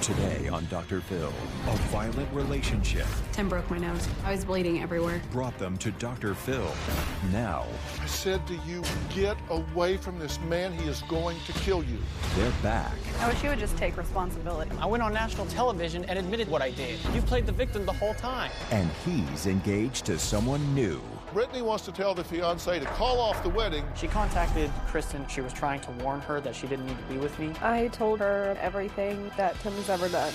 Today on Dr. Phil, a violent relationship Tim broke my nose. I was bleeding everywhere. brought them to Dr. Phil. Now, I said to you, get away from this man. He is going to kill you. they're back. I wish you would just take responsibility. I went on national television and admitted what I did. You played the victim the whole time. And he's engaged to someone new. Brittany wants to tell the fiancé to call off the wedding. She contacted Kristen. She was trying to warn her that she didn't need to be with me. I told her everything that Tim has ever done,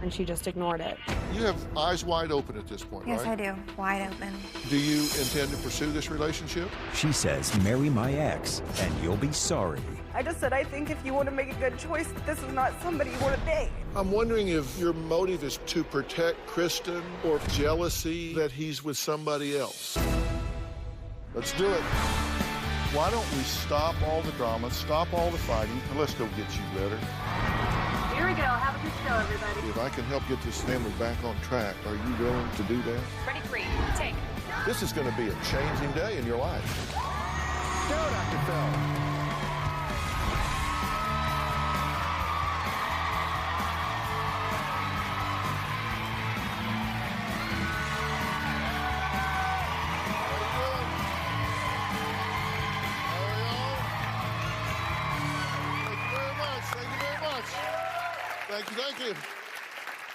and she just ignored it. You have eyes wide open at this point, Yes, right? I do. Wide open. Do you intend to pursue this relationship? She says, marry my ex, and you'll be sorry. I just said I think if you want to make a good choice, this is not somebody you want to date. I'm wondering if your motive is to protect Kristen or jealousy that he's with somebody else. Let's do it. Why don't we stop all the drama, stop all the fighting, and let's go get you better. Here we go. Have a good show, everybody. If I can help get this family back on track, are you willing to do that? Ready, free. Take. This is going to be a changing day in your life. Go, Dr. Phil. Thank you.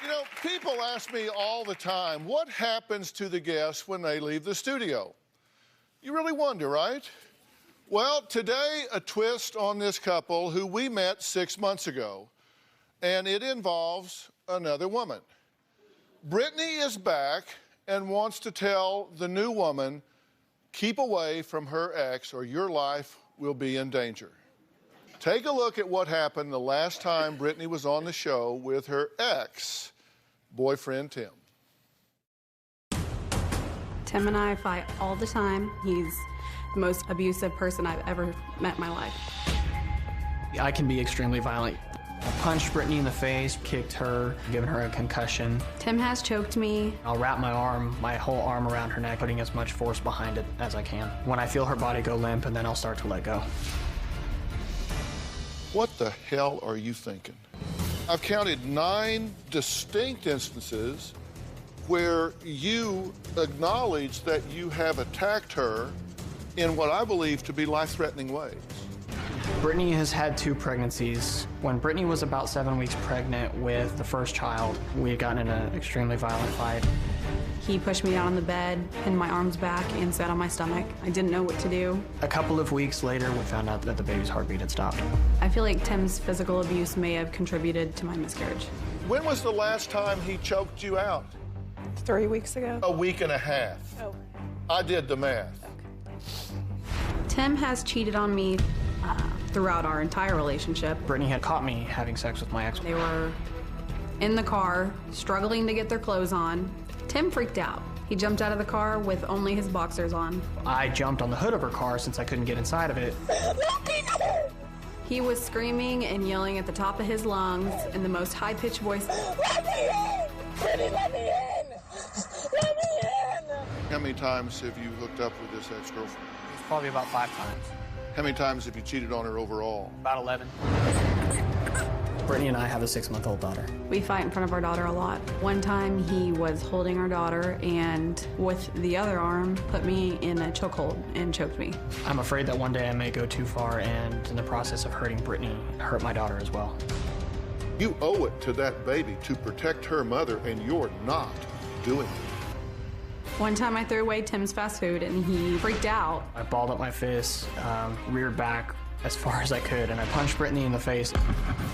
You know, people ask me all the time, what happens to the guests when they leave the studio? You really wonder, right? Well, today, a twist on this couple who we met 6 months ago, and it involves another woman. Brittany is back and wants to tell the new woman, keep away from her ex or your life will be in danger. Take a look at what happened the last time Brittany was on the show with her ex-boyfriend, Tim. Tim and I fight all the time. He's the most abusive person I've ever met in my life. I can be extremely violent. I punched Brittany in the face, kicked her, given her a concussion. Tim has choked me. I'll wrap my whole arm around her neck, putting as much force behind it as I can. When I feel her body go limp, and then I'll start to let go. What the hell are you thinking? I've counted 9 distinct instances where you acknowledge that you have attacked her in what I believe to be life-threatening ways. Brittany has had 2 pregnancies. When Brittany was about 7 weeks pregnant with the first child, we had gotten in an extremely violent fight. He pushed me down on the bed, pinned my arms back, and sat on my stomach. I didn't know what to do. A couple of weeks later, we found out that the baby's heartbeat had stopped. I feel like Tim's physical abuse may have contributed to my miscarriage. When was the last time he choked you out? 3 weeks ago. A week and a half. Oh. I did the math. Tim has cheated on me throughout our entire relationship. Brittany had caught me having sex with my ex. They were in the car, struggling to get their clothes on. Tim freaked out. He jumped out of the car with only his boxers on. I jumped on the hood of her car since I couldn't get inside of it. He was screaming and yelling at the top of his lungs in the most high-pitched voice. Let me in! Brittany, let me in! Let me in! How many times have you hooked up with this ex-girlfriend? It's probably about 5 times. How many times have you cheated on her overall? About 11. Brittany and I have a 6-month-old daughter. We fight in front of our daughter a lot. One time he was holding our daughter and with the other arm put me in a chokehold and choked me. I'm afraid that one day I may go too far and in the process of hurting Brittany, hurt my daughter as well. You owe it to that baby to protect her mother, and you're not doing it. One time I threw away Tim's fast food and he freaked out. I balled up my fist, reared back as far as I could, and I punched Brittany in the face.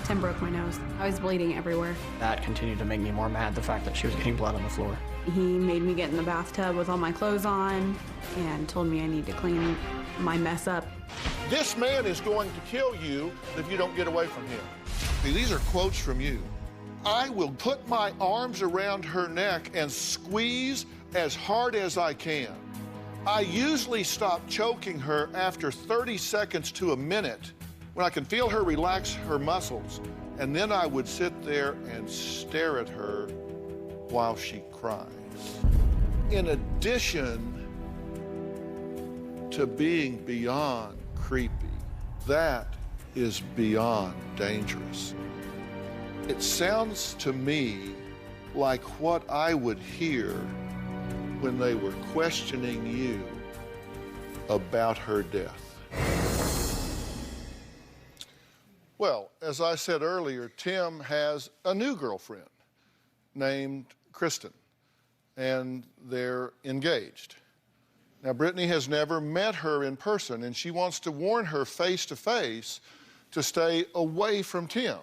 Tim broke my nose. I was bleeding everywhere. That continued to make me more mad, the fact that she was getting blood on the floor. He made me get in the bathtub with all my clothes on and told me I need to clean my mess up. This man is going to kill you if you don't get away from him. These are quotes from you. I will put my arms around her neck and squeeze as hard as I can. I usually stop choking her after 30 seconds to a minute when I can feel her relax her muscles. And then I would sit there and stare at her while she cries. In addition to being beyond creepy, that is beyond dangerous. It sounds to me like what I would hear when they were questioning you about her death. Well, as I said earlier, Tim has a new girlfriend named Kristen, and they're engaged. Now, Brittany has never met her in person, and she wants to warn her face to face to stay away from Tim.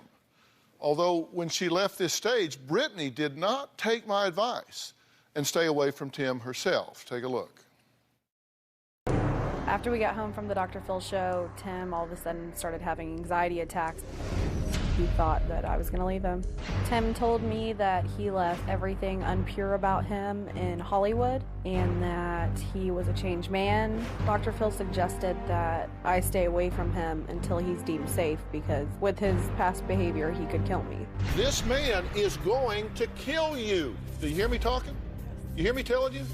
Although, when she left this stage, Brittany did not take my advice and stay away from Tim herself. Take a look. After we got home from the Dr. Phil show, Tim all of a sudden started having anxiety attacks. He thought that I was going to leave him. Tim told me that he left everything unpure about him in Hollywood and that he was a changed man. Dr. Phil suggested that I stay away from him until he's deemed safe because with his past behavior, he could kill me. This man is going to kill you. Do you hear me talking? You hear me telling you?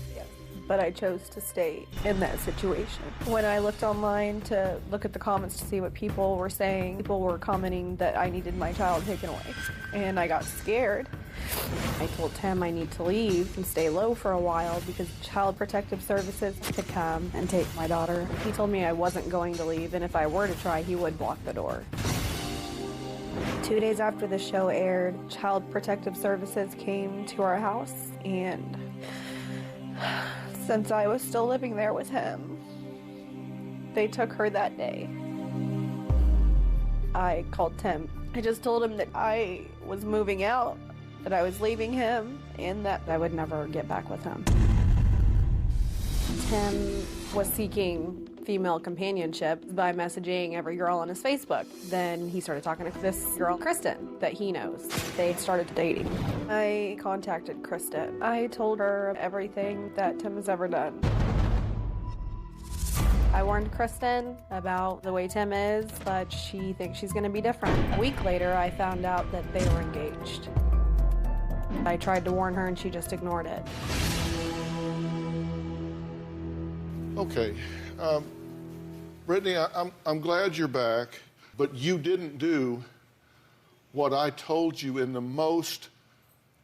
But I chose to stay in that situation. When I looked online to look at the comments to see what people were saying, people were commenting that I needed my child taken away. And I got scared. I told Tim I need to leave and stay low for a while because Child Protective Services could come and take my daughter. He told me I wasn't going to leave, and if I were to try, he would block the door. 2 days after the show aired, Child Protective Services came to our house, and since I was still living there with him, they took her that day. I called Tim. I just told him that I was moving out, that I was leaving him, and that I would never get back with him. Tim was seeking female companionship by messaging every girl on his Facebook. Then he started talking to this girl, Kristen, that he knows. They started dating. I contacted Kristen. I told her everything that Tim has ever done. I warned Kristen about the way Tim is, but she thinks she's going to be different. A week later, I found out that they were engaged. I tried to warn her and she just ignored it. Okay. Brittany, I'm glad you're back, but you didn't do what I told you in the most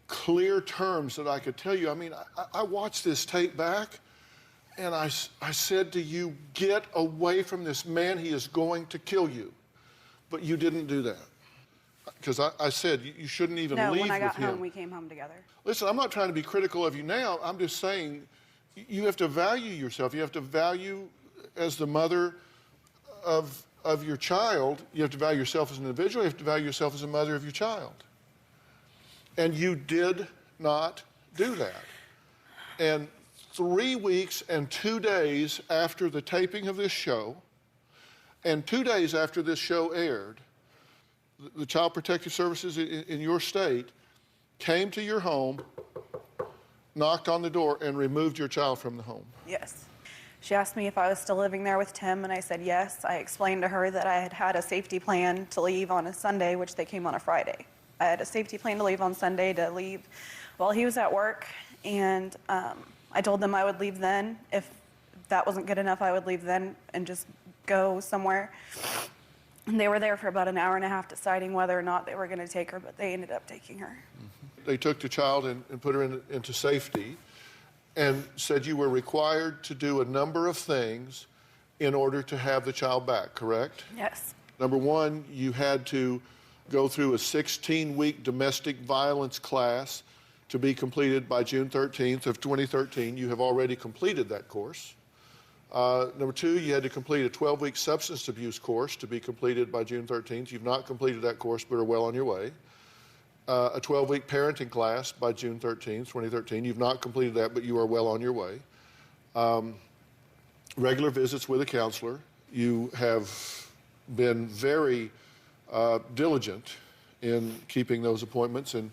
clear terms that I could tell you. I mean, I watched this tape back, and I said to you, get away from this man. He is going to kill you. But you didn't do that. Because I said you shouldn't even leave with him. No, when I got home, we came home together. Listen, I'm not trying to be critical of you now. I'm just saying you have to value yourself. You have to value, as the mother of your child, you have to value yourself as an individual. You have to value yourself as a mother of your child. And you did not do that. And 3 weeks and 2 days after the taping of this show, and 2 days after this show aired, the Child Protective Services in your state came to your home, knocked on the door, and removed your child from the home. Yes. She asked me if I was still living there with Tim, and I said yes. I explained to her that I had had a safety plan to leave on a Sunday, which they came on a Friday. I had a safety plan to leave on Sunday to leave while he was at work, and I told them I would leave then. If that wasn't good enough, I would leave then and just go somewhere. And they were there for about an hour and a half deciding whether or not they were going to take her, but they ended up taking her. Mm-hmm. They took the child and put her into safety and said you were required to do a number of things in order to have the child back, correct? Yes. Number one, you had to go through a 16-week domestic violence class to be completed by June 13th of 2013. You have already completed that course. Number two, you had to complete a 12-week substance abuse course to be completed by June 13th. You've not completed that course, but are well on your way. A 12-week parenting class by June 13th, 2013. You've not completed that, but you are well on your way. Regular visits with a counselor. You have been very diligent in keeping those appointments, and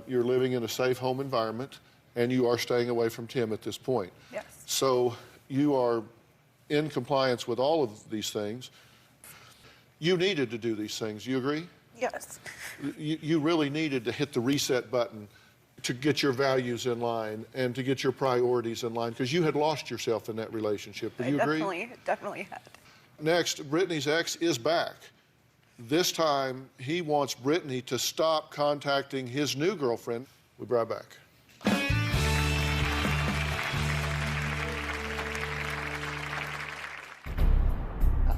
you're living in a safe home environment, and you are staying away from Tim at this point. Yes. So you are in compliance with all of these things. You needed to do these things. You agree? Yes. You really needed to hit the reset button to get your values in line and to get your priorities in line, because you had lost yourself in that relationship. Do you agree? Definitely had. Next, Brittany's ex is back. This time, he wants Brittany to stop contacting his new girlfriend. We'll be right back.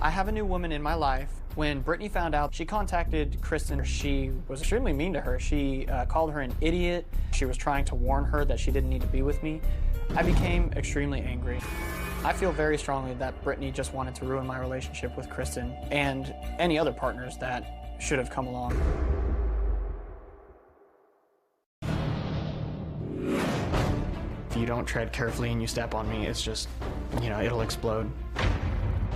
I have a new woman in my life. When Brittany found out, she contacted Kristen. She was extremely mean to her. She called her an idiot. She was trying to warn her that she didn't need to be with me. I became extremely angry. I feel very strongly that Brittany just wanted to ruin my relationship with Kristen and any other partners that should have come along. If you don't tread carefully and you step on me, it's just, it'll explode.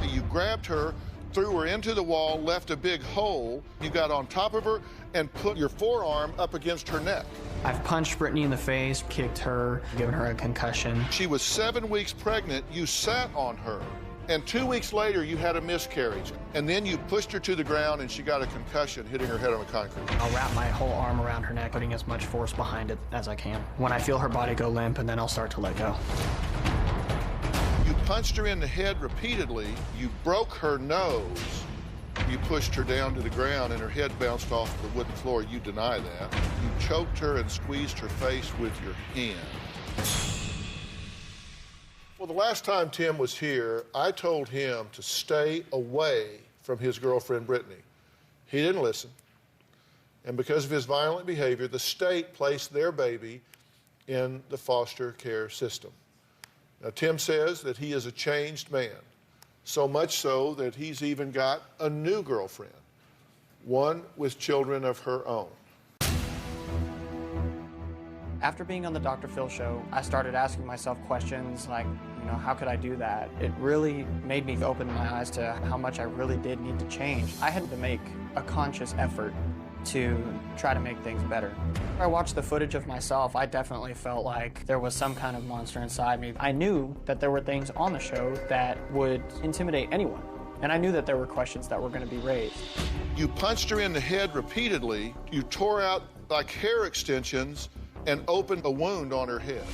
You grabbed her, threw her into the wall, left a big hole. You got on top of her and put your forearm up against her neck. I've punched Brittany in the face, kicked her, given her a concussion. She was 7 weeks pregnant. You sat on her. And 2 weeks later, you had a miscarriage. And then you pushed her to the ground and she got a concussion, hitting her head on the concrete. I'll wrap my whole arm around her neck, putting as much force behind it as I can. When I feel her body go limp, and then I'll start to let go. You punched her in the head repeatedly. You broke her nose. You pushed her down to the ground and her head bounced off the wooden floor. You deny that. You choked her and squeezed her face with your hand. Well, the last time Tim was here, I told him to stay away from his girlfriend, Brittany. He didn't listen. And because of his violent behavior, the state placed their baby in the foster care system. Now, Tim says that he is a changed man, so much so that he's even got a new girlfriend, one with children of her own. After being on the Dr. Phil show, I started asking myself questions like, how could I do that? It really made me open my eyes to how much I really did need to change. I had to make a conscious effort to try to make things better. When I watched the footage of myself, I definitely felt like there was some kind of monster inside me. I knew that there were things on the show that would intimidate anyone, and I knew that there were questions that were going to be raised. You punched her in the head repeatedly. You tore out like hair extensions and opened a wound on her head.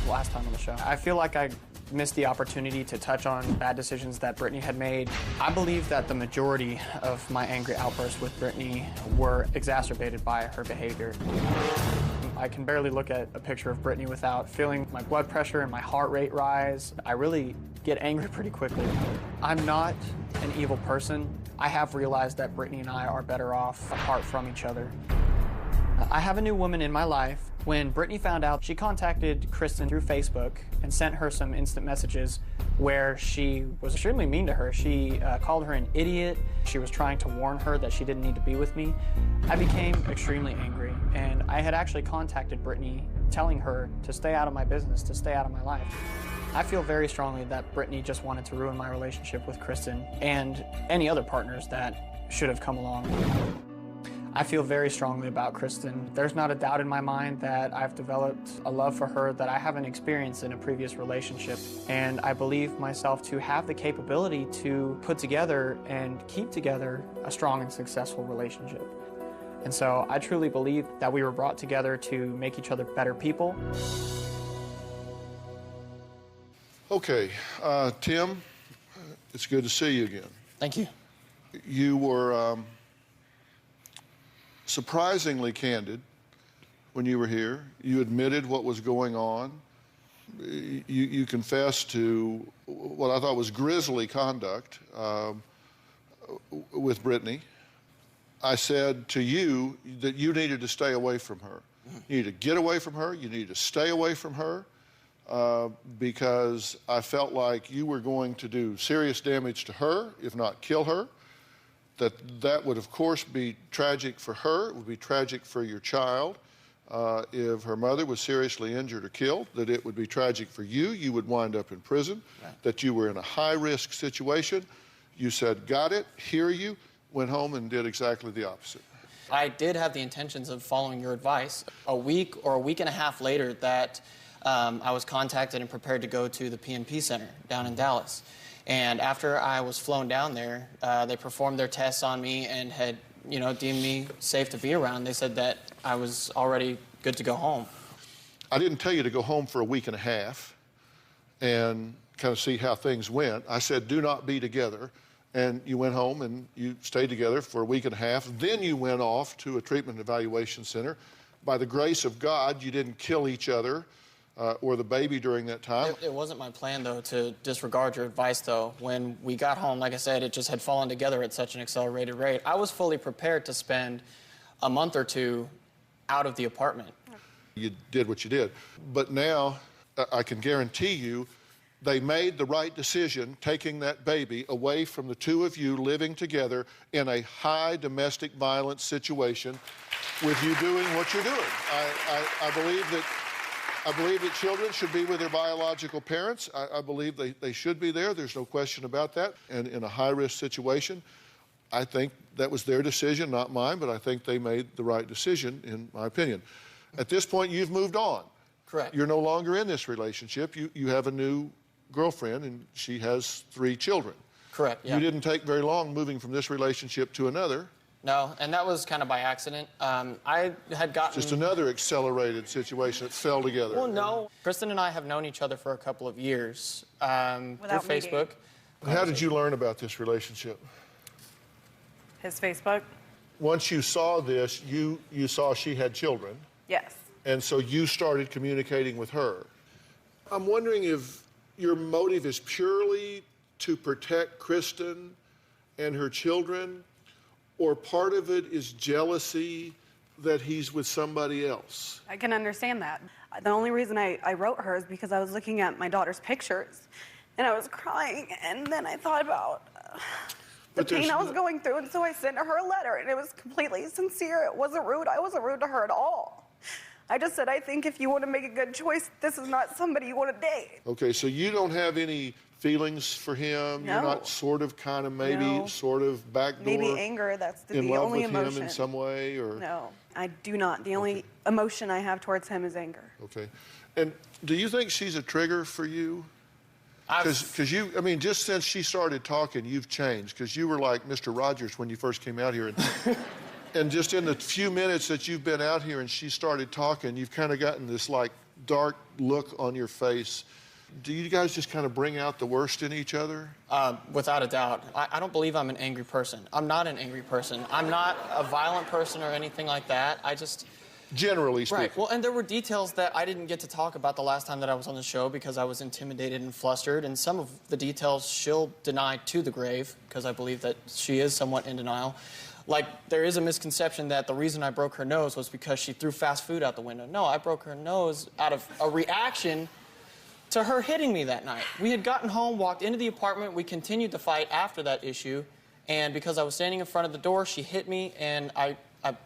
Last time on the show, I feel like I missed the opportunity to touch on bad decisions that Brittany had made. I believe that the majority of my angry outbursts with Brittany were exacerbated by her behavior. I can barely look at a picture of Brittany without feeling my blood pressure and my heart rate rise. I really get angry pretty quickly. I'm not an evil person. I have realized that Brittany and I are better off apart from each other. I have a new woman in my life. When Brittany found out, she contacted Kristen through Facebook and sent her some instant messages where she was extremely mean to her. She called her an idiot. She was trying to warn her that she didn't need to be with me. I became extremely angry, and I had actually contacted Brittany telling her to stay out of my business, to stay out of my life. I feel very strongly that Brittany just wanted to ruin my relationship with Kristen and any other partners that should have come along. I feel very strongly about Kristen. There's not a doubt in my mind that I've developed a love for her that I haven't experienced in a previous relationship. And I believe myself to have the capability to put together and keep together a strong and successful relationship. And so I truly believe that we were brought together to make each other better people. Okay, Tim, it's good to see you again. Thank you. You were surprisingly candid when you were here. You admitted what was going on. You confessed to what I thought was grisly conduct with Brittany. I said to you that you needed to stay away from her. You need to get away from her. You need to stay away from her because I felt like you were going to do serious damage to her, if not kill her. That would, of course, be tragic for her. It would be tragic for your child. If her mother was seriously injured or killed, that it would be tragic for you. You would wind up in prison, that you were in a high-risk situation. You said, got it, hear you, went home and did exactly the opposite. I did have the intentions of following your advice. A week or a week and a half later that I was contacted and prepared to go to the PNP Center down in Dallas. And after I was flown down there, they performed their tests on me and had, deemed me safe to be around. They said that I was already good to go home. I didn't tell you to go home for a week and a half and kind of see how things went. I said, do not be together and you went home and you stayed together for a week and a half. Then you went off to a treatment evaluation center. By the grace of God, you didn't kill each other or the baby during that time. It wasn't my plan, though, to disregard your advice, though. When we got home, like I said, it just had fallen together at such an accelerated rate. I was fully prepared to spend a month or two out of the apartment. You did what you did. But now, I can guarantee you, they made the right decision taking that baby away from the two of you living together in a high domestic violence situation with you doing what you're doing. I believe that children should be with their biological parents. I believe they should be there. There's no question about that. And in a high-risk situation, I think that was their decision, not mine, but I think they made the right decision, in my opinion. At this point, you've moved on. Correct. You're no longer in this relationship. You have a new girlfriend, and she has 3 children. Correct, yeah. You didn't take very long moving from this relationship to another. No, and that was kind of by accident. I had gotten... Just another accelerated situation that fell together. Well, no. Kristen and I have known each other for a couple of years through Facebook. How did you learn about this relationship? His Facebook? Once you saw this, you saw she had children. Yes. And so you started communicating with her. I'm wondering if your motive is purely to protect Kristen and her children, or part of it is jealousy that he's with somebody else. I can understand that. The only reason I wrote her is because I was looking at my daughter's pictures, and I was crying, and then I thought about the pain I was going through, and so I sent her a letter, and it was completely sincere. It wasn't rude. I wasn't rude to her at all. I just said, I think if you want to make a good choice, this is not somebody you want to date. Okay, so you don't have any feelings for him? No. You're not sort of, kind of, maybe, No. sort of backdoor? Maybe anger, that's the in love only with emotion. him in some way, or? No, I do not. The only emotion I have towards him is anger. Okay. And do you think she's a trigger for you? Because you, I mean, just since she started talking, you've changed. Because you were like Mr. Rogers when you first came out here. And just in the few minutes that you've been out here and she started talking, you've kind of gotten this, like, dark look on your face. Do you guys just kind of bring out the worst in each other? Without a doubt. I don't believe I'm an angry person. I'm not an angry person. I'm not a violent person or anything like that. I just... Generally speaking. Right. Well, and there were details that I didn't get to talk about the last time that I was on the show because I was intimidated and flustered, and some of the details she'll deny to the grave because I believe that she is somewhat in denial. Like, there is a misconception that the reason I broke her nose was because she threw fast food out the window. No, I broke her nose out of a reaction to her hitting me that night. We had gotten home, walked into the apartment, we continued to fight after that issue, and because I was standing in front of the door, she hit me, and I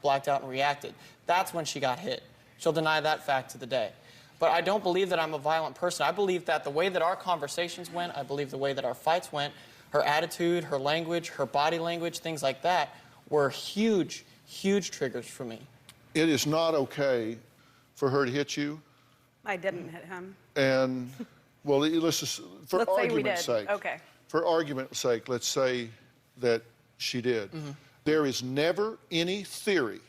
blacked out and reacted. That's when she got hit. She'll deny that fact to the day. But I don't believe that I'm a violent person. I believe that the way that our conversations went, I believe the way that our fights went, her attitude, her language, her body language, things like that, were huge, huge triggers for me. It is not okay for her to hit you. I didn't hit him. And, well, let's just, for Let's say we argument's did. sake. Okay. For argument's sake, let's say that she did. Mm-hmm. There is never any theory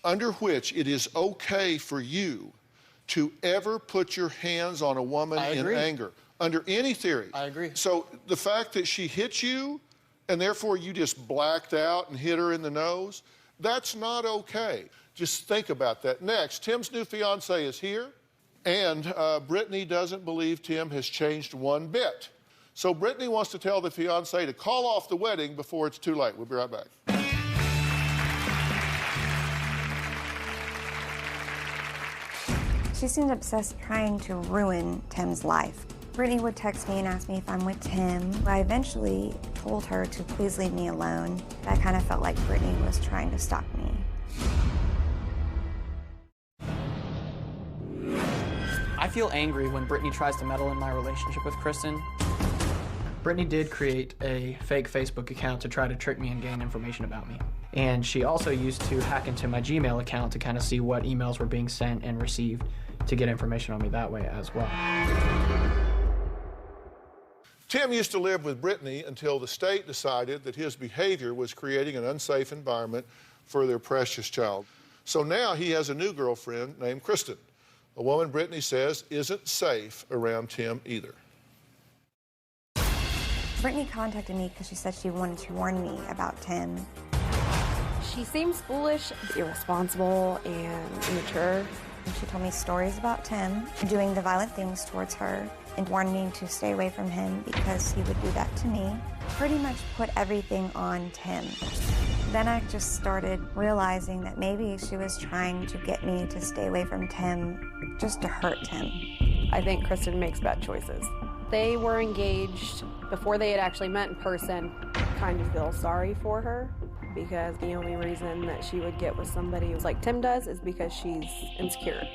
under which it is okay for you to ever put your hands on a woman in anger. Under any theory. I agree. So the fact that she hit you and therefore you just blacked out and hit her in the nose, that's not okay. Just think about that. Next, Tim's new fiancée is here, and Brittany doesn't believe Tim has changed one bit. So Brittany wants to tell the fiancé to call off the wedding before it's too late. We'll be right back. She seemed obsessed trying to ruin Tim's life. Brittany would text me and ask me if I'm with Tim. I eventually told her to please leave me alone. I kind of felt like Brittany was trying to stalk me. I feel angry when Brittany tries to meddle in my relationship with Kristen. Brittany did create a fake Facebook account to try to trick me and gain information about me. And she also used to hack into my Gmail account to kind of see what emails were being sent and received to get information on me that way as well. Tim used to live with Brittany until the state decided that his behavior was creating an unsafe environment for their precious child. So now he has a new girlfriend named Kristen, a woman Brittany says isn't safe around Tim either. Brittany contacted me because she said she wanted to warn me about Tim. She seems foolish, irresponsible, and immature. And she told me stories about Tim doing the violent things towards her and warned me to stay away from him because he would do that to me. Pretty much put everything on Tim. Then I just started realizing that maybe she was trying to get me to stay away from Tim just to hurt Tim. I think Kristen makes bad choices. They were engaged before they had actually met in person. Kind of feel sorry for her because the only reason that she would get with somebody like Tim does is because she's insecure.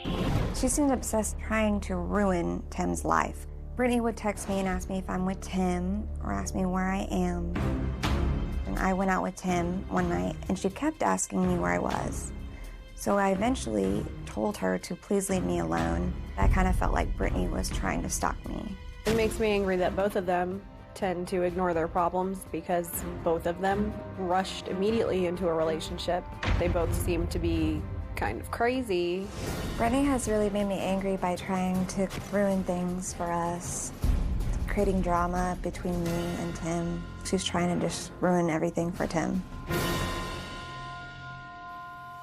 She seemed obsessed trying to ruin Tim's life. Brittany would text me and ask me if I'm with Tim or ask me where I am. And I went out with Tim one night and she kept asking me where I was. So I eventually told her to please leave me alone. I kind of felt like Brittany was trying to stalk me. It makes me angry that both of them tend to ignore their problems because both of them rushed immediately into a relationship. They both seem to be kind of crazy. Brittany has really made me angry by trying to ruin things for us, creating drama between me and Tim. She's trying to just ruin everything for Tim.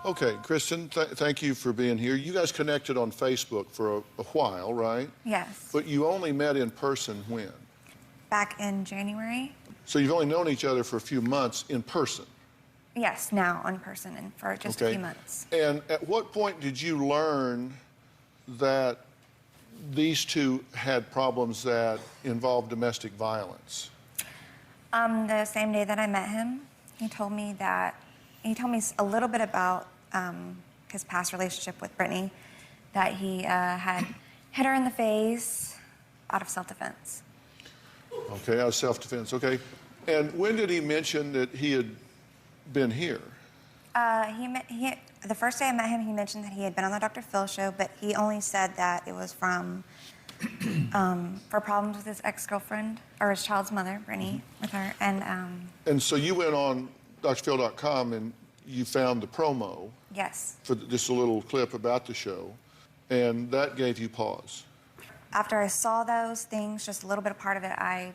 Okay, Kristen, thank you for being here. You guys connected on Facebook for a while, right? Yes. But you only met in person when? Back in January. So you've only known each other for a few months in person? Yes, now in person and for just a few months. And at what point did you learn that these two had problems that involved domestic violence? The same day that I met him, he told me a little bit about his past relationship with Brittany, that he had hit her in the face out of self-defense. Okay, out of self-defense, okay. And when did he mention that he had been here? The first day I met him, he mentioned that he had been on the Dr. Phil show, but he only said that it was from for problems with his ex-girlfriend, or his child's mother, Brittany, with her. And so you went on drphil.com and you found the promo. Yes. For just a little clip about the show, and that gave you pause. After I saw those things, just a little bit of part of it, I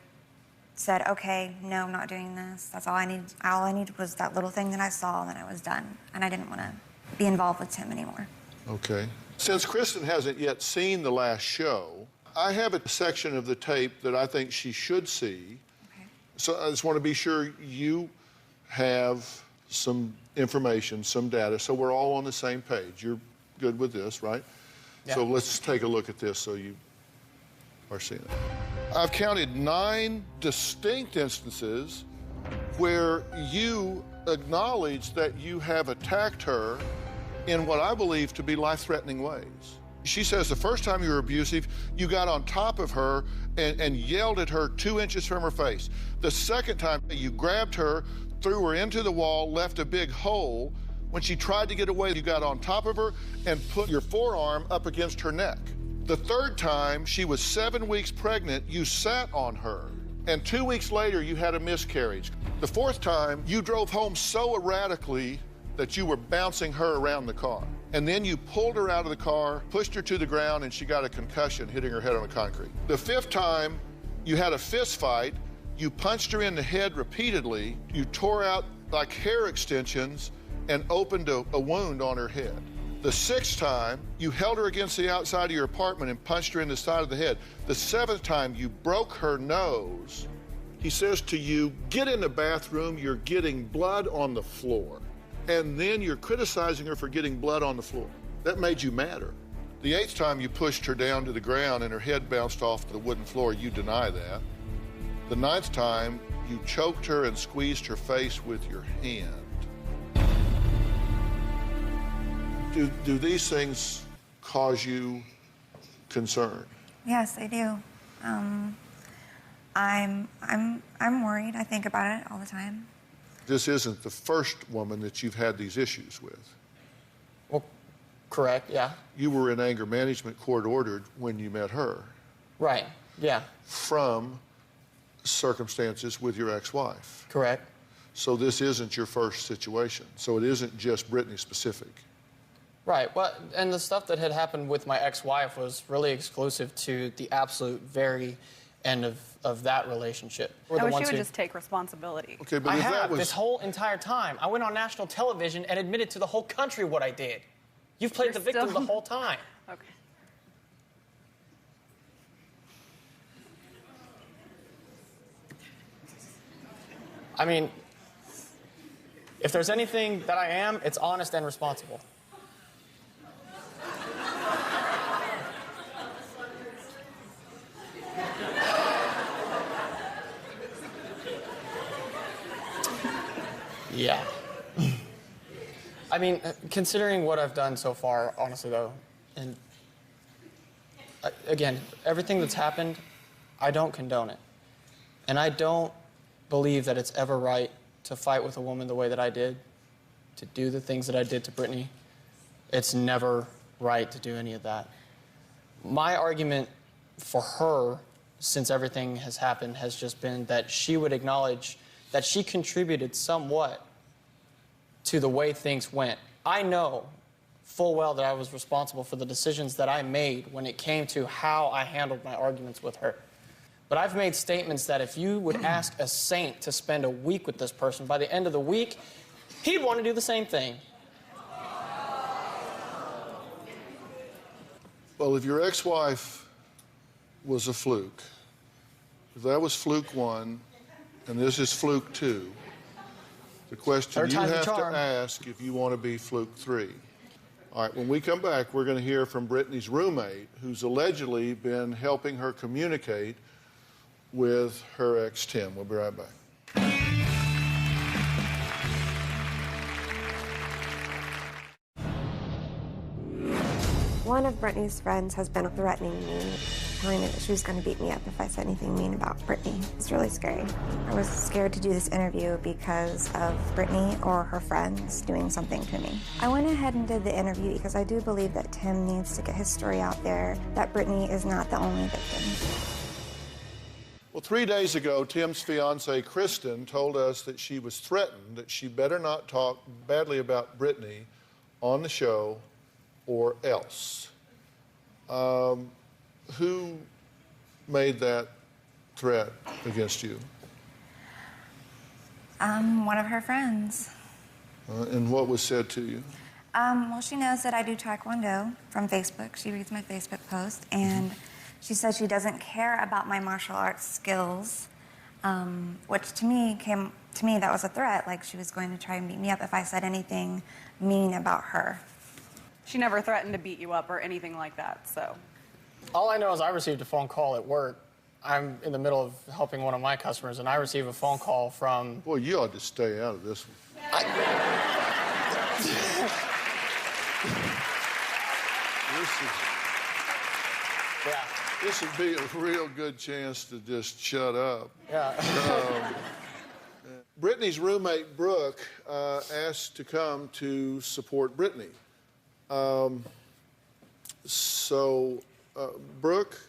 said, okay, no, I'm not doing this. That's all I need. All I needed was that little thing that I saw, and then I was done. And I didn't want to be involved with Tim anymore. Okay. Since Kristen hasn't yet seen the last show, I have a section of the tape that I think she should see. Okay. So I just want to be sure you have some information, some data, so we're all on the same page. You're good with this, right? Yeah. So let's take a look at this so you are seeing it. I've counted 9 distinct instances where you acknowledge that you have attacked her in what I believe to be life-threatening ways. She says the first time you were abusive, you got on top of her and yelled at her 2 inches from her face. The second time, you grabbed her, threw her into the wall, left a big hole. When she tried to get away, you got on top of her and put your forearm up against her neck. The third time, she was 7 weeks pregnant, you sat on her. And 2 weeks later, you had a miscarriage. The fourth time, you drove home so erratically that you were bouncing her around the car. And then you pulled her out of the car, pushed her to the ground, and she got a concussion, hitting her head on the concrete. The fifth time, you had a fist fight. You punched her in the head repeatedly. You tore out like hair extensions and opened a wound on her head. The sixth time, you held her against the outside of your apartment and punched her in the side of the head. The seventh time, you broke her nose. He says to you, get in the bathroom, you're getting blood on the floor. And then you're criticizing her for getting blood on the floor. That made you madder. The eighth time you pushed her down to the ground and her head bounced off the wooden floor, you deny that. The ninth time, you choked her and squeezed her face with your hand. Do these things cause you concern? Yes, they do. I'm worried. I think about it all the time. This isn't the first woman that you've had these issues with. Well, correct, yeah. You were in anger management court ordered when you met her. Right, yeah. From circumstances with your ex-wife. Correct. So this isn't your first situation. So it isn't just Brittany specific. Right, well, and the stuff that had happened with my ex-wife was really exclusive to the absolute very end of that relationship. We're I the wish you ones would who- just take responsibility. Okay, but I if have that was... this whole entire time. I went on national television and admitted to the whole country what I did. You've played the victim the whole time. Okay. I mean, if there's anything that I am, it's honest and responsible. Yeah. I mean, considering what I've done so far, honestly, though, and again, everything that's happened, I don't condone it. And I don't believe that it's ever right to fight with a woman the way that I did, to do the things that I did to Brittany. It's never right to do any of that. My argument for her, since everything has happened, has just been that she would acknowledge that she contributed somewhat to the way things went. I know full well that I was responsible for the decisions that I made when it came to how I handled my arguments with her. But I've made statements that if you would ask a saint to spend a week with this person, by the end of the week, he'd want to do the same thing. Well, if your ex-wife was a fluke, if that was fluke 1, and this is fluke 2, the question Third you time's the have to charm. ask if you want to be fluke 3. All right, when we come back, we're going to hear from Brittany's roommate, who's allegedly been helping her communicate with her ex, Tim. We'll be right back. One of Brittany's friends has been threatening me, telling me that she was going to beat me up if I said anything mean about Brittany. It's really scary. I was scared to do this interview because of Brittany or her friends doing something to me. I went ahead and did the interview because I do believe that Tim needs to get his story out there, that Brittany is not the only victim. Well, 3 days ago, Tim's fiancée, Kristen, told us that she was threatened that she better not talk badly about Brittany on the show or else. Who made that threat against you? One of her friends. And what was said to you? Well, she knows that I do Taekwondo from Facebook. She reads my Facebook post, and she says she doesn't care about my martial arts skills, which to me that was a threat, like she was going to try and beat me up if I said anything mean about her. She never threatened to beat you up or anything like that, so. All I know is I received a phone call at work. I'm in the middle of helping one of my customers, and I receive a phone call from... Boy, you ought to stay out of this one. This would be a real good chance to just shut up. Yeah. Brittany's roommate, Brooke, asked to come to support Brittany. Brooke,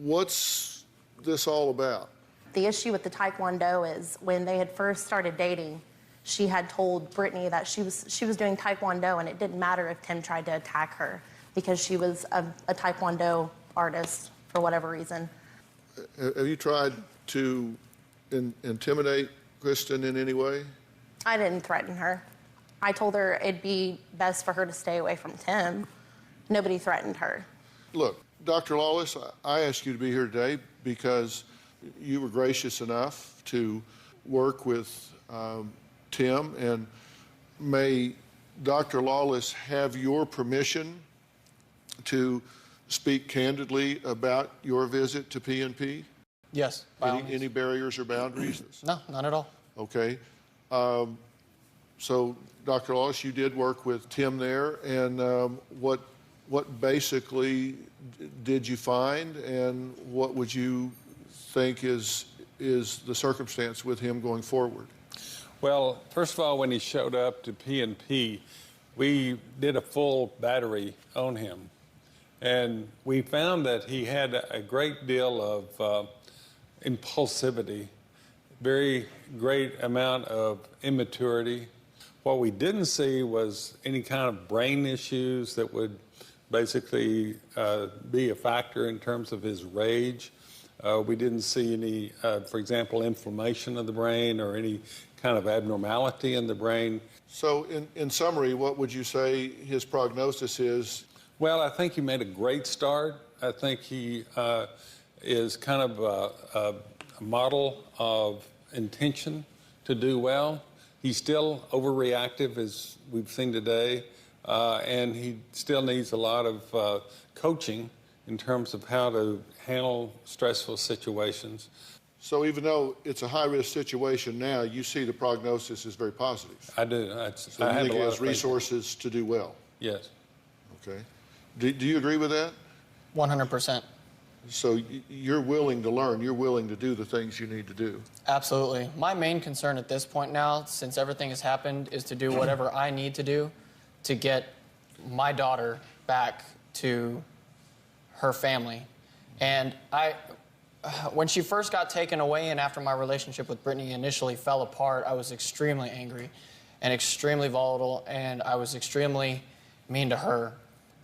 what's this all about? The issue with the Taekwondo is when they had first started dating, she had told Brittany that she was doing Taekwondo, and it didn't matter if Tim tried to attack her because she was a Taekwondo artist for whatever reason. Have you tried to intimidate Kristen in any way? I didn't threaten her. I told her it'd be best for her to stay away from Tim. Nobody threatened her. Look, Dr. Lawless, I asked you to be here today because you were gracious enough to work with Tim, and may Dr. Lawless have your permission to speak candidly about your visit to PNP? Yes, by all means. Any barriers or boundaries? No, none at all. Okay. So, Dr. Lawless, you did work with Tim there, and what basically did you find, and what would you think is the circumstance with him going forward? Well, first of all, when he showed up to PNP, we did a full battery on him. And we found that he had a great deal of impulsivity, very great amount of immaturity. What we didn't see was any kind of brain issues that would basically be a factor in terms of his rage. We didn't see any, for example, inflammation of the brain or any kind of abnormality in the brain. So in summary, what would you say his prognosis is? Well, I think he made a great start. I think he is kind of a model of intention to do well. He's still overreactive, as we've seen today, and he still needs a lot of coaching in terms of how to handle stressful situations. So even though it's a high-risk situation now, you see the prognosis is very positive. I do. So you think he has resources to do well? Yes. Okay. Do you agree with that? 100%. So you're willing to learn, you're willing to do the things you need to do? Absolutely. My main concern at this point now, since everything has happened, is to do whatever I need to do to get my daughter back to her family. And when she first got taken away and after my relationship with Brittany initially fell apart, I was extremely angry and extremely volatile, and I was extremely mean to her.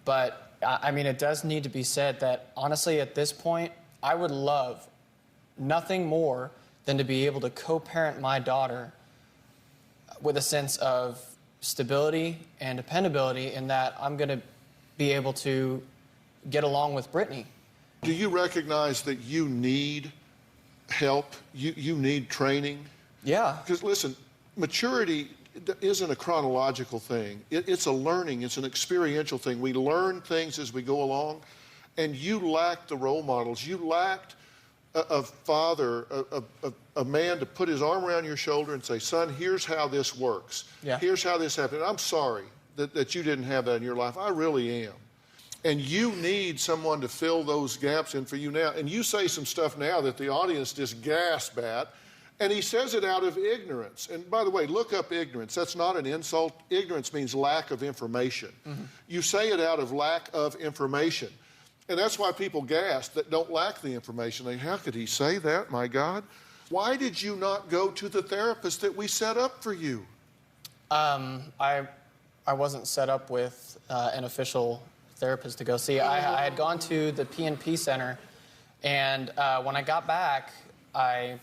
But, I mean, it does need to be said that, honestly, at this point, I would love nothing more than to be able to co-parent my daughter with a sense of stability and dependability in that I'm going to be able to get along with Brittany. Do you recognize that you need help? You need training? Yeah. Because, listen, maturity isn't a chronological thing. It's a learning. It's an experiential thing. We learn things as we go along, and you lacked the role models. You lacked a father, a man to put his arm around your shoulder and say, son, here's how this works. Yeah. Here's how this happened. I'm sorry that you didn't have that in your life. I really am. And you need someone to fill those gaps in for you now. And you say some stuff now that the audience just gasp at, and he says it out of ignorance. And by the way, look up ignorance. That's not an insult. Ignorance means lack of information. Mm-hmm. You say it out of lack of information. And that's why people gasp that don't lack the information. They, how could he say that, my God? Why did you not go to the therapist that we set up for you? I wasn't set up with an official therapist to go see. I had gone to the P&P center, and when I got back, I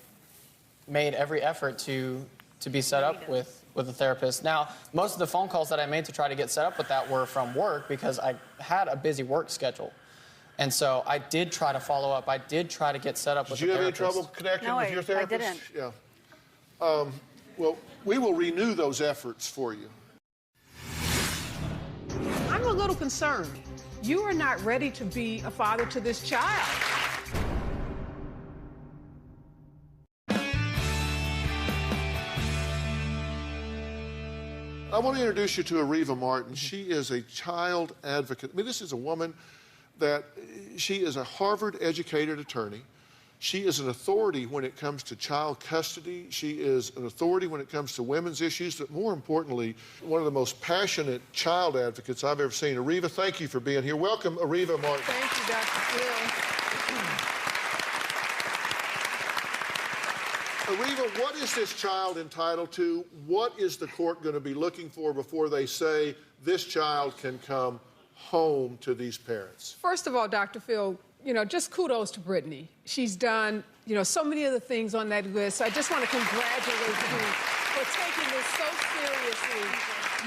made every effort to be set up with a therapist. Now, most of the phone calls that I made to try to get set up with that were from work because I had a busy work schedule. And so I did try to follow up. I did try to get set up with a therapist. Did you have any trouble connecting with your therapist? I didn't. Yeah. Well, we will renew those efforts for you. I'm a little concerned. You are not ready to be a father to this child. I want to introduce you to Ariva Martin. She is a child advocate. I mean, this is a woman that she is a Harvard-educated attorney. She is an authority when it comes to child custody. She is an authority when it comes to women's issues, but more importantly, one of the most passionate child advocates I've ever seen. Ariva, thank you for being here. Welcome, Ariva Martin. Thank you, Dr. Phil. Ariva, what is this child entitled to? What is the court going to be looking for before they say this child can come home to these parents? First of all, Dr. Phil, just kudos to Brittany. She's done, so many of the things on that list. I just want to congratulate you for taking this so seriously.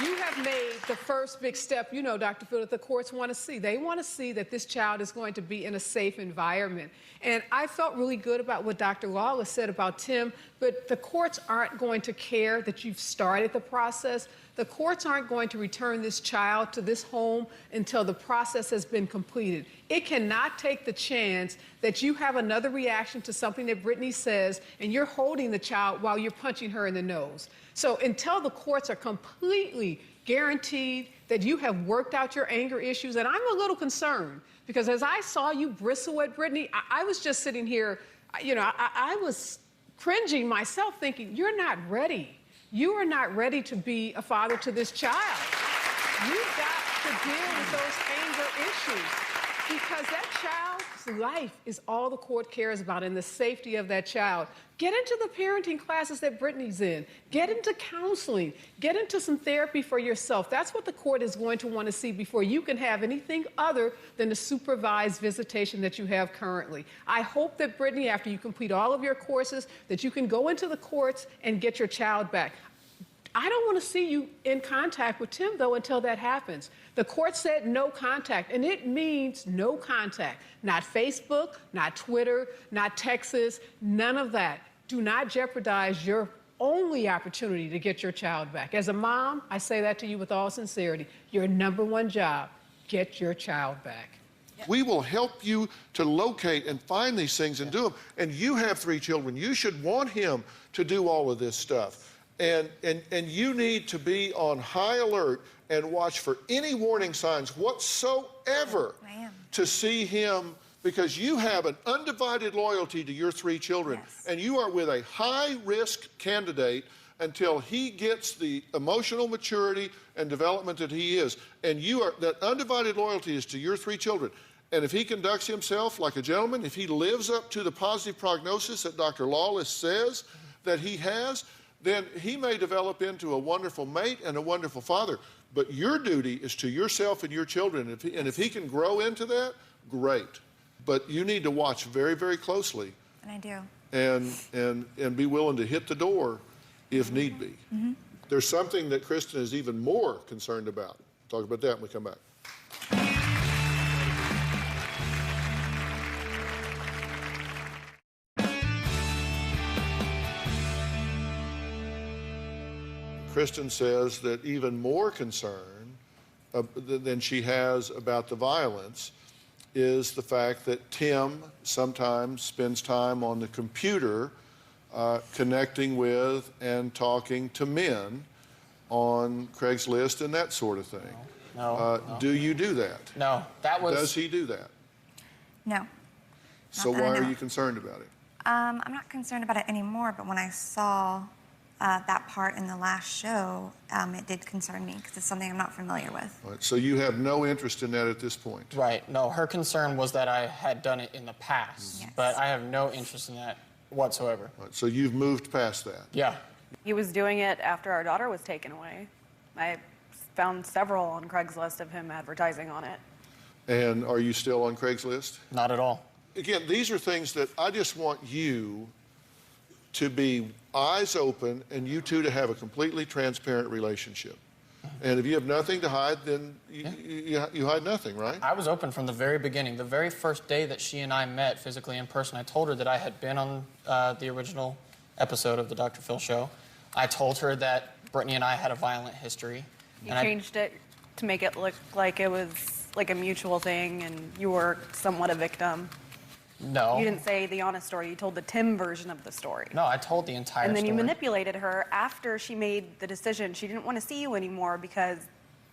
You have made the first big step, Dr. Phil, that the courts want to see. They want to see that this child is going to be in a safe environment. And I felt really good about what Dr. Lawless said about Tim, but the courts aren't going to care that you've started the process. The courts aren't going to return this child to this home until the process has been completed. It cannot take the chance that you have another reaction to something that Brittany says and you're holding the child while you're punching her in the nose. So until the courts are completely guaranteed that you have worked out your anger issues, and I'm a little concerned because as I saw you bristle at Brittany, I was just sitting here, I was cringing myself thinking, you're not ready. You are not ready to be a father to this child. You've got to deal with those anger issues because that child child's life is all the court cares about, and the safety of that child. Get into the parenting classes that Brittany's in. Get into counseling. Get into some therapy for yourself. That's what the court is going to want to see before you can have anything other than the supervised visitation that you have currently. I hope that, Brittany, after you complete all of your courses, that you can go into the courts and get your child back. I don't want to see you in contact with Tim, though, until that happens. The court said no contact, and it means no contact. Not Facebook, not Twitter, not Texas, none of that. Do not jeopardize your only opportunity to get your child back. As a mom, I say that to you with all sincerity. Your number one job, get your child back. We will help you to locate and find these things and do them. And you have 3 children. You should want him to do all of this stuff. And you need to be on high alert and watch for any warning signs whatsoever to see him, because you have an undivided loyalty to your 3 children. Yes. And you are with a high-risk candidate until he gets the emotional maturity and development that he is. And that undivided loyalty is to your 3 children. And if he conducts himself like a gentleman, if he lives up to the positive prognosis that Dr. Lawless says that he has, then he may develop into a wonderful mate and a wonderful father. But your duty is to yourself and your children. If he can grow into that, great. But you need to watch very, very closely. And I do. And be willing to hit the door if need be. Mm-hmm. There's something that Kristen is even more concerned about. Talk about that when we come back. Kristen says that even more concern than she has about the violence is the fact that Tim sometimes spends time on the computer connecting with and talking to men on Craigslist and that sort of thing. No. Do you do that? No, that was... Does he do that? No. So why are you concerned about it? I'm not concerned about it anymore, but when I saw that part in the last show, it did concern me because it's something I'm not familiar with. Right, so you have no interest in that at this point? Right. No, her concern was that I had done it in the past, yes. But I have no interest in that whatsoever. Right, so you've moved past that? Yeah. He was doing it after our daughter was taken away. I found several on Craigslist of him advertising on it. And are you still on Craigslist? Not at all. Again, these are things that I just want you to be eyes open and you two to have a completely transparent relationship. And if you have nothing to hide, then you hide nothing, right? I was open from the very beginning. The very first day that she and I met physically in person, I told her that I had been on the original episode of the Dr. Phil show. I told her that Brittany and I had a violent history. You changed it to make it look like it was like a mutual thing and you were somewhat a victim. No. You didn't say the honest story. You told the Tim version of the story. No, I told the entire story. And then you manipulated her after she made the decision. She didn't want to see you anymore because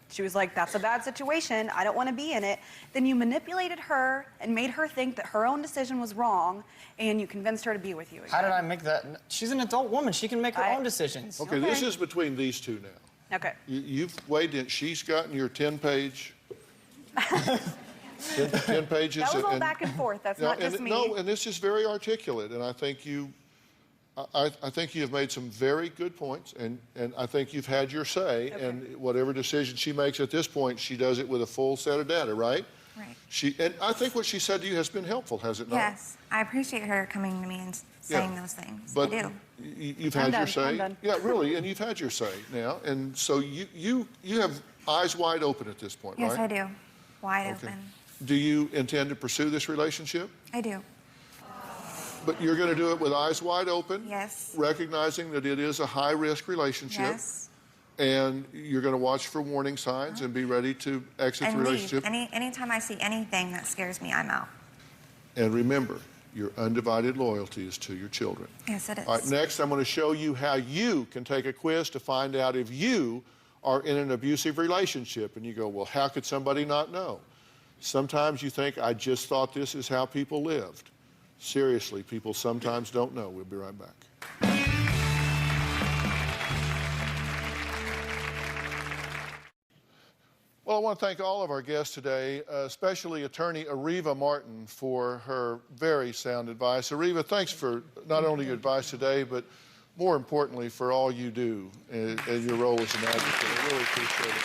she was like, that's a bad situation. I don't want to be in it. Then you manipulated her and made her think that her own decision was wrong, and you convinced her to be with you again. How did I make that? She's an adult woman. She can make her own decisions. Okay, this is between these two now. Okay. You've weighed in. She's gotten your 10-page... 10 pages. That was all back and forth. That's not just me. No, and this is very articulate, and I think you have made some very good points, and I think you've had your say, okay. And whatever decision she makes at this point, she does it with a full set of data, right? Right. And I think what she said to you has been helpful, has it not? Yes, I appreciate her coming to me and saying those things. But I do. You've had your say. I'm done. Yeah, really, and you've had your say now, and so you have eyes wide open at this point, yes, right? Yes, I do. Wide open. Do you intend to pursue this relationship? I do. But you're going to do it with eyes wide open? Yes. Recognizing that it is a high-risk relationship? Yes. And you're going to watch for warning signs and be ready to exit the relationship? Anytime I see anything that scares me, I'm out. And remember, your undivided loyalty is to your children. Yes, it is. All right, next I'm going to show you how you can take a quiz to find out if you are in an abusive relationship. And you go, well, how could somebody not know? Sometimes you think, I just thought this is how people lived. Seriously, people sometimes don't know. We'll be right back. Well, I want to thank all of our guests today, especially attorney Ariva Martin for her very sound advice. Ariva, thanks for not only your advice today, but more importantly for all you do in your role as an advocate. I really appreciate it.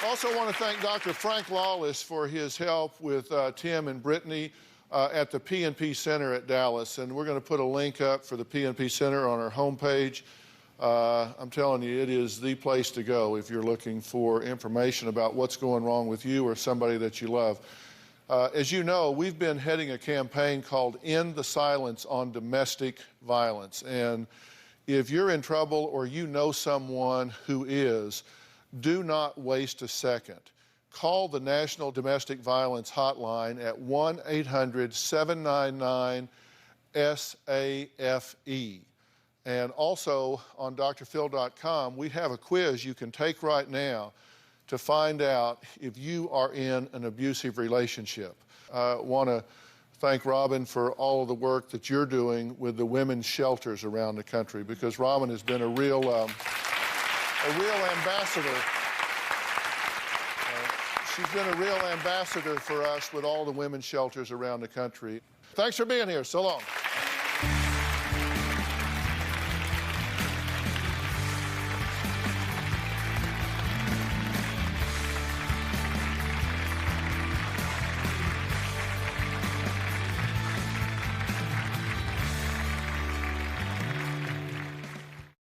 I also want to thank Dr. Frank Lawless for his help with Tim and Brittany at the PNP Center at Dallas. And we're going to put a link up for the PNP Center on our homepage. I'm telling you, it is the place to go if you're looking for information about what's going wrong with you or somebody that you love. As you know, we've been heading a campaign called End the Silence on Domestic Violence. And if you're in trouble or you know someone who is, do not waste a second. Call the National Domestic Violence Hotline at 1-800-799-SAFE. And also on drphil.com, we have a quiz you can take right now to find out if you are in an abusive relationship. I want to thank Robin for all of the work that you're doing with the women's shelters around the country, because Robin has been a real ambassador. She's been a real ambassador for us with all the women's shelters around the country. Thanks for being here. So long.